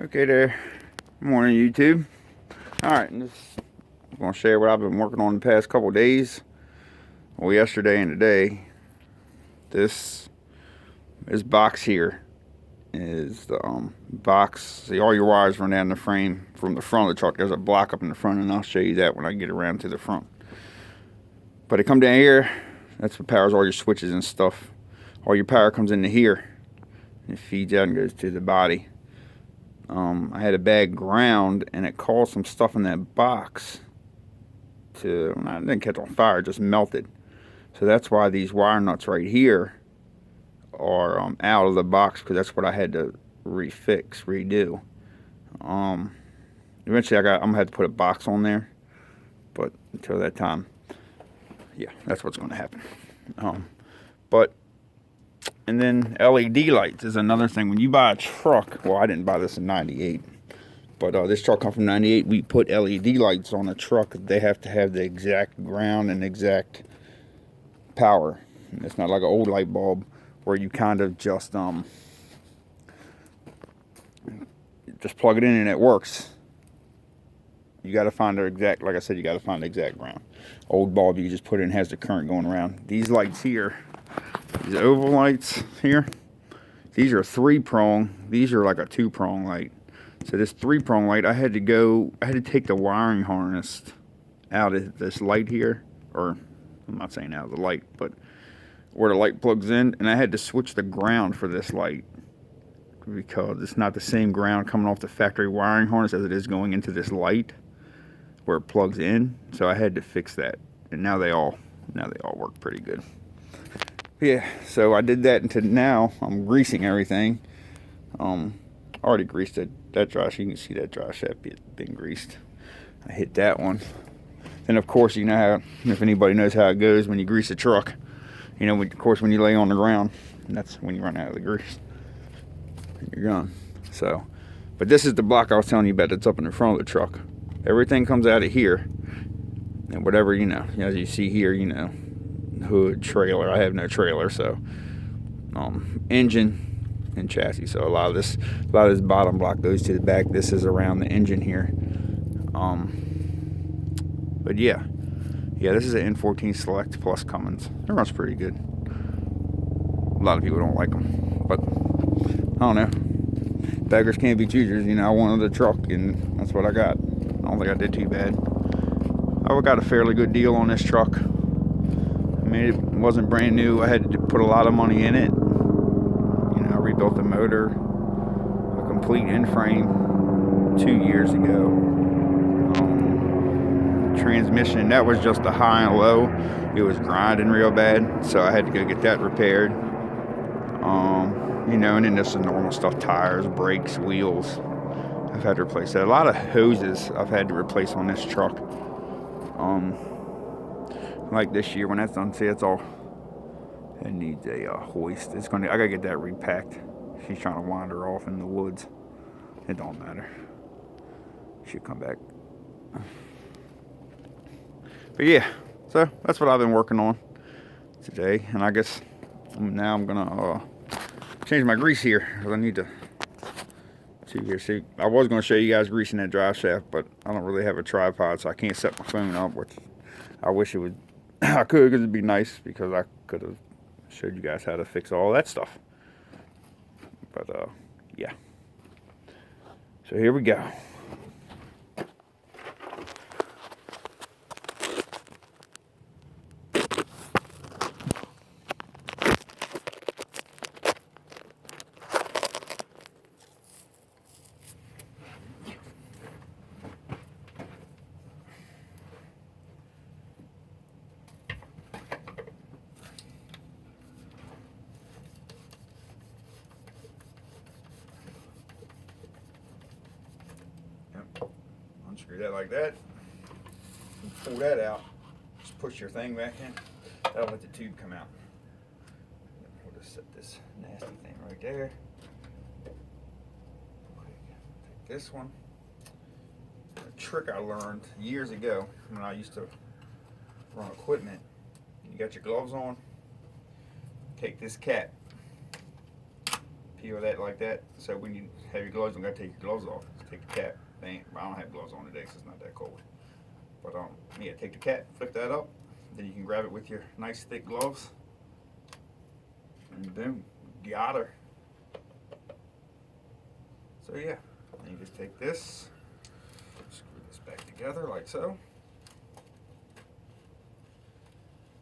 Okay there. Morning, YouTube. Alright, I'm going to share what I've been working on the past couple days. Well, yesterday and today. This box here is the box. See, all your wires run down the frame from the front of the truck. There's a block up in the front, and I'll show you that when I get around to the front. But it come down here. That's what powers all your switches and stuff. All your power comes into here. It feeds out and goes to the body. I had a bad ground, and it caused some stuff in that box to, I didn't catch on fire, it just melted. So that's why these wire nuts right here are out of the box, because that's what I had to redo. Eventually I'm gonna have to put a box on there, but until that time, yeah, that's what's gonna happen. And then LED lights is another thing. When you buy a truck, well, I didn't buy this in '98, but this truck come from '98. We put LED lights on a truck. They have to have the exact ground and exact power. It's not like an old light bulb where you kind of just plug it in and it works. You got to find the exact, like I said, you got to find the exact ground. Old bulb, you just put it in, has the current going around. These lights here, these oval lights here, these are 3-prong. These are like a 2-prong light. So this 3-prong light, I had to take the wiring harness out of this light here, or I'm not saying out of the light, but where the light plugs in, and I had to switch the ground for this light because it's not the same ground coming off the factory wiring harness as it is going into this light where it plugs in. So I had to fix that, and now they all work pretty good. Yeah, so I did that, and now I'm greasing everything. Already greased that drive shaft. You can see that drive shaft being greased. I hit that one. Then of course, you know how, if anybody knows how it goes when you grease a truck, you know, of course, when you lay on the ground, and that's when you run out of the grease. You're gone. So, but this is the block I was telling you about that's up in the front of the truck. Everything comes out of here, and whatever, you know, as you see here, you know, hood, trailer. I have no trailer, so engine and chassis. So a lot of this bottom block goes to the back. This is around the engine here. But yeah, this is an N14 Select Plus Cummins. It runs pretty good. A lot of people don't like them, but I don't know. Beggars can't be choosers. You know, I wanted a truck, and that's what I got. I don't think I did too bad. I got a fairly good deal on this truck. I mean, it wasn't brand new. I had to put a lot of money in it. You know, I rebuilt the motor, a complete end frame 2 years ago. Transmission, that was just a high and low. It was grinding real bad, so I had to go get that repaired. You know, and then just the normal stuff: tires, brakes, wheels. I've had to replace that. A lot of hoses I've had to replace on this truck. Like this year, when that's done, see, it's all, it needs a hoist. I gotta get that repacked. She's trying to wander off in the woods. It don't matter. She'll come back. But yeah, so that's what I've been working on today. And I guess now I'm gonna change my grease here, because I need to here. See, I was gonna show you guys greasing that drive shaft, but I don't really have a tripod, so I can't set my phone up, which I wish it would. I could, because it'd be nice, because I could have showed you guys how to fix all that stuff. But yeah. So here we go. Unscrew that like that. Pull that out. Just push your thing back in. That'll let the tube come out. We'll just set this nasty thing right there. Take this one. A trick I learned years ago when I used to run equipment. You got your gloves on. Take this cap, peel that like that. So when you have your gloves, you don't got to take your gloves off. Just take the cap. I don't have gloves on today because it's not that cold. But yeah, take the cap, flip that up. Then you can grab it with your nice thick gloves. And boom, got her. So yeah, then you just take this, screw this back together like so.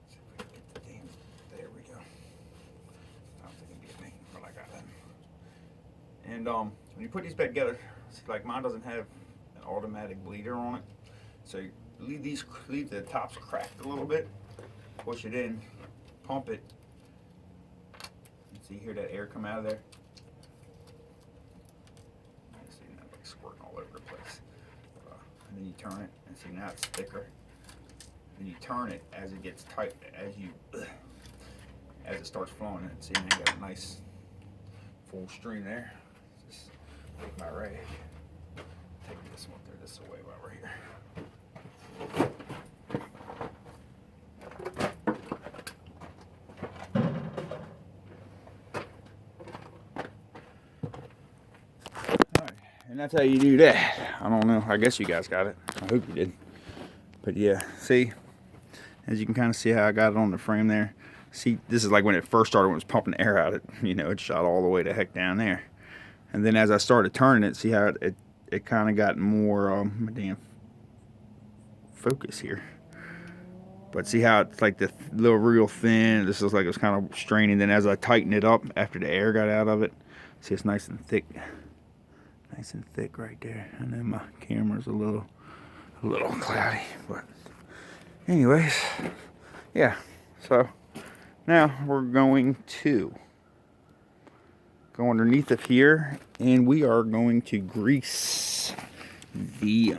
See if we can get the damn, there we go. I don't think it'll get me, but I got it. And when you put these back together, see, like mine doesn't have an automatic bleeder on it. So you leave the tops cracked a little bit, push it in, pump it. See, hear that air come out of there? See, now it's like squirting all over the place. And then you turn it, and see, now it's thicker. Then you turn it as it gets tight, as it starts flowing. And see, now you got a nice full stream there. Just take my rag, take this one, throw this away while we're here. And that's how you do that. I don't know. I guess you guys got it. I hope you did. But yeah, see, as you can kind of see how I got it on the frame there. See, this is like when it first started, when it was pumping air out. It shot all the way to heck down there. And then as I started turning it, see how it kind of got more damn focus here. But see how it's like the little real thin. This is like it was kind of straining. Then as I tightened it up after the air got out of it, see it's nice and thick. Nice and thick right there. And then my camera's a little cloudy, but anyways, yeah. So now we're going to go underneath of here, and we are going to grease the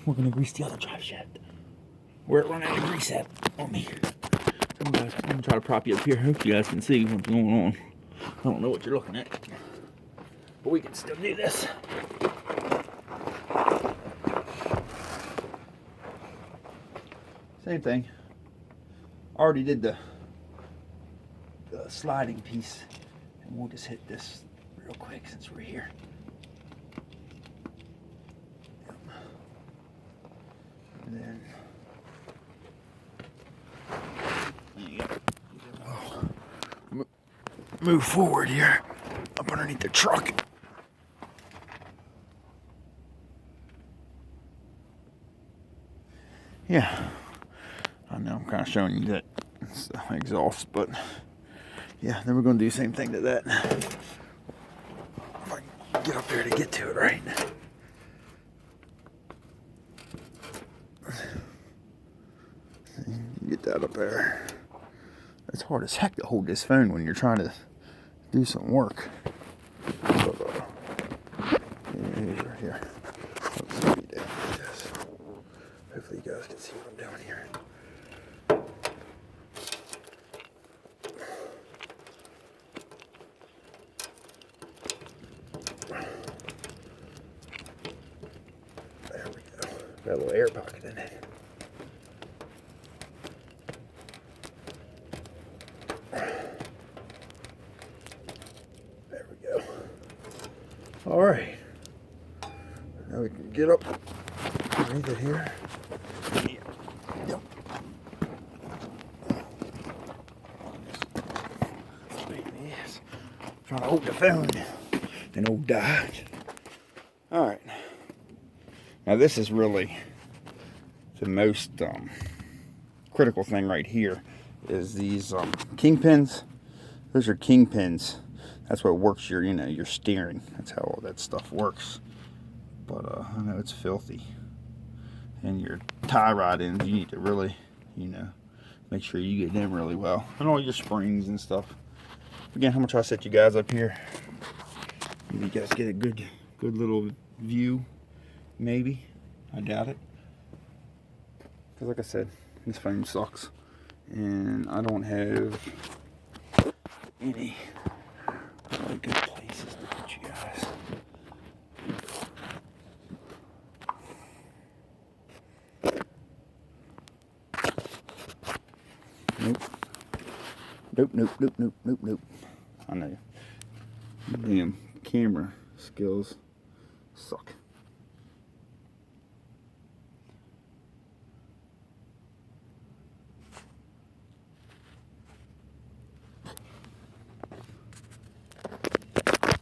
we're gonna grease the other drive shaft. We're running out of grease at on me. I'm gonna try to prop you up here. Hope you guys can see what's going on. I don't know what you're looking at, but we can still do this. Same thing. Already did the sliding piece, and we'll just hit this real quick since we're here. And then there you go. Oh. Move forward here, up underneath the truck. Yeah, I know I'm kind of showing you that it's the exhaust, but yeah, then we're going to do the same thing to that. If I can get up there to get to it right. Get that up there. It's hard as heck to hold this phone when you're trying to do some work. But, yeah, right here. Let's see down like this. Hopefully you guys can see what I'm doing here. There we go. Got a little air pocket in it. There we go. All right. Now we can get up underneath it here. Yep. Yes. Trying to hold the phone. An old Dodge. All right. Now this is really the most critical thing right here is these kingpins. Those are kingpins. That's what works your, your steering. That's how all that stuff works. But I know it's filthy. And your tie rod ends, you need to really, make sure you get them really well. And all your springs and stuff. Again, I'm gonna try to set you guys up here. Maybe you guys get a good little view. Maybe. I doubt it. Because like I said, this phone sucks. And I don't have any really good places to put you guys. Nope. Nope. I know. Damn camera skills suck.